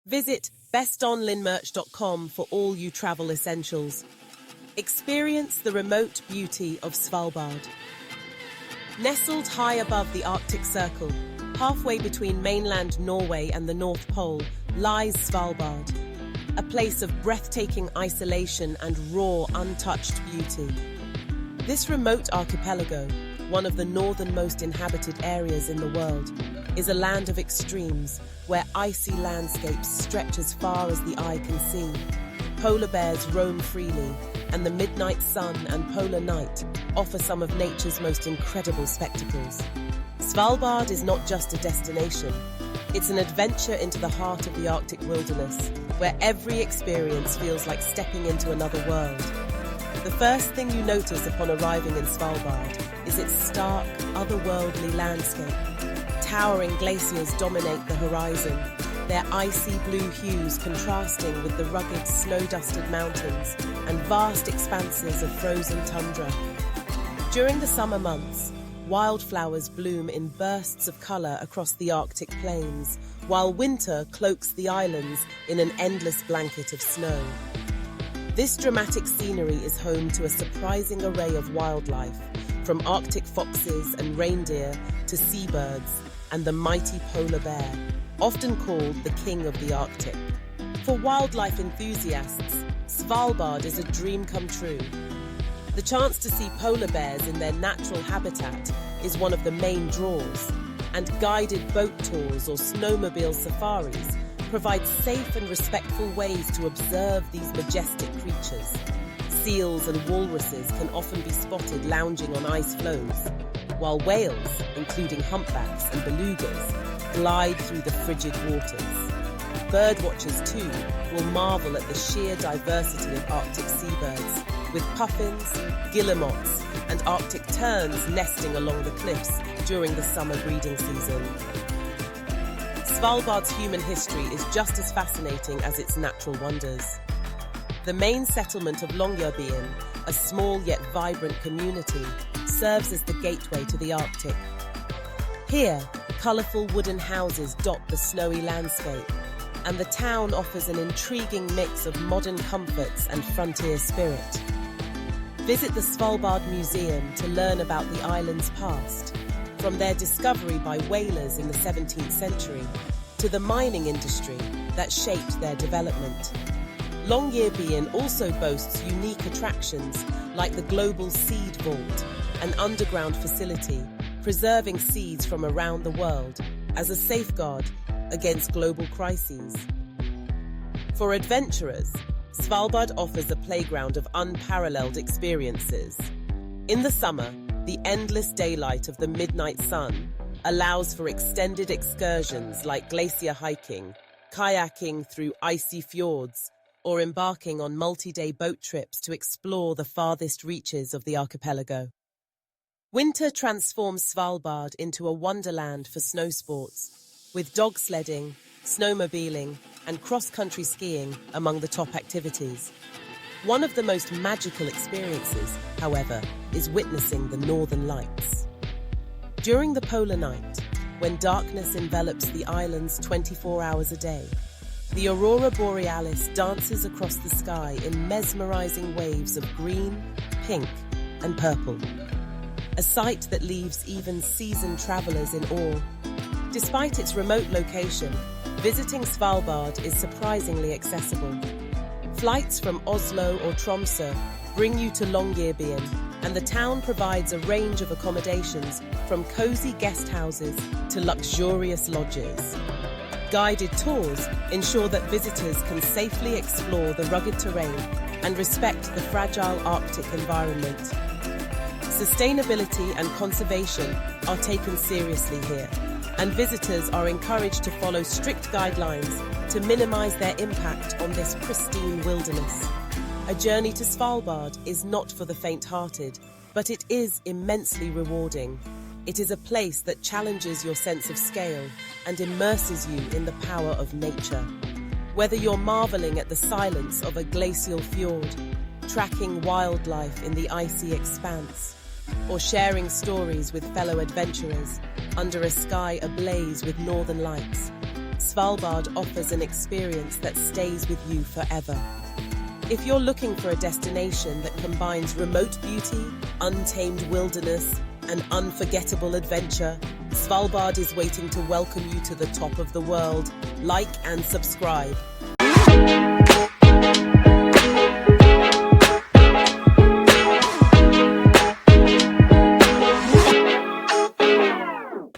Visit bestonlinemerch.com for all you travel essentials. Experience the remote beauty of Svalbard. Nestled high above the Arctic Circle, halfway between mainland Norway and the North Pole, lies Svalbard, a place of breathtaking isolation and raw, untouched beauty. This remote archipelago, one of the northernmost inhabited areas in the world, is a land of extremes where icy landscapes stretch as far as the eye can see. Polar bears roam freely, and the midnight sun and polar night offer some of nature's most incredible spectacles. Svalbard is not just a destination, it's an adventure into the heart of the Arctic wilderness, where every experience feels like stepping into another world. The first thing you notice upon arriving in Svalbard is its stark, otherworldly landscape. Towering glaciers dominate the horizon, their icy blue hues contrasting with the rugged, snow-dusted mountains and vast expanses of frozen tundra. During the summer months, wildflowers bloom in bursts of colour across the Arctic plains, while winter cloaks the islands in an endless blanket of snow. This dramatic scenery is home to a surprising array of wildlife, from Arctic foxes and reindeer to seabirds and the mighty polar bear, often called the king of the Arctic. For wildlife enthusiasts, Svalbard is a dream come true. The chance to see polar bears in their natural habitat is one of the main draws, and guided boat tours or snowmobile safaris provide safe and respectful ways to observe these majestic creatures. Seals and walruses can often be spotted lounging on ice floes, while whales, including humpbacks and belugas, glide through the frigid waters. Birdwatchers, too, will marvel at the sheer diversity of Arctic seabirds, with puffins, guillemots, and Arctic terns nesting along the cliffs during the summer breeding season. Svalbard's human history is just as fascinating as its natural wonders. The main settlement of Longyearbyen, a small yet vibrant community, serves as the gateway to the Arctic. Here, colourful wooden houses dot the snowy landscape, and the town offers an intriguing mix of modern comforts and frontier spirit. Visit the Svalbard Museum to learn about the island's past, from their discovery by whalers in the 17th century to the mining industry that shaped their development. Longyearbyen also boasts unique attractions like the Global Seed Vault, an underground facility preserving seeds from around the world as a safeguard against global crises. For adventurers, Svalbard offers a playground of unparalleled experiences. In the summer, the endless daylight of the midnight sun allows for extended excursions like glacier hiking, kayaking through icy fjords, or embarking on multi-day boat trips to explore the farthest reaches of the archipelago. Winter transforms Svalbard into a wonderland for snow sports, with dog sledding, snowmobiling, and cross-country skiing among the top activities. One of the most magical experiences, however, is witnessing the northern lights. During the polar night, when darkness envelops the islands 24 hours a day, the aurora borealis dances across the sky in mesmerizing waves of green, pink, and purple. A sight that leaves even seasoned travelers in awe. Despite its remote location, visiting Svalbard is surprisingly accessible. Flights from Oslo or Tromsø bring you to Longyearbyen, and the town provides a range of accommodations from cozy guest houses to luxurious lodges. Guided tours ensure that visitors can safely explore the rugged terrain and respect the fragile Arctic environment. Sustainability and conservation are taken seriously here, and visitors are encouraged to follow strict guidelines to minimize their impact on this pristine wilderness. A journey to Svalbard is not for the faint-hearted, but it is immensely rewarding. It is a place that challenges your sense of scale and immerses you in the power of nature. Whether you're marveling at the silence of a glacial fjord, tracking wildlife in the icy expanse, or sharing stories with fellow adventurers under a sky ablaze with northern lights, Svalbard offers an experience that stays with you forever. If you're looking for a destination that combines remote beauty, untamed wilderness, and unforgettable adventure, Svalbard is waiting to welcome you to the top of the world. Like and subscribe.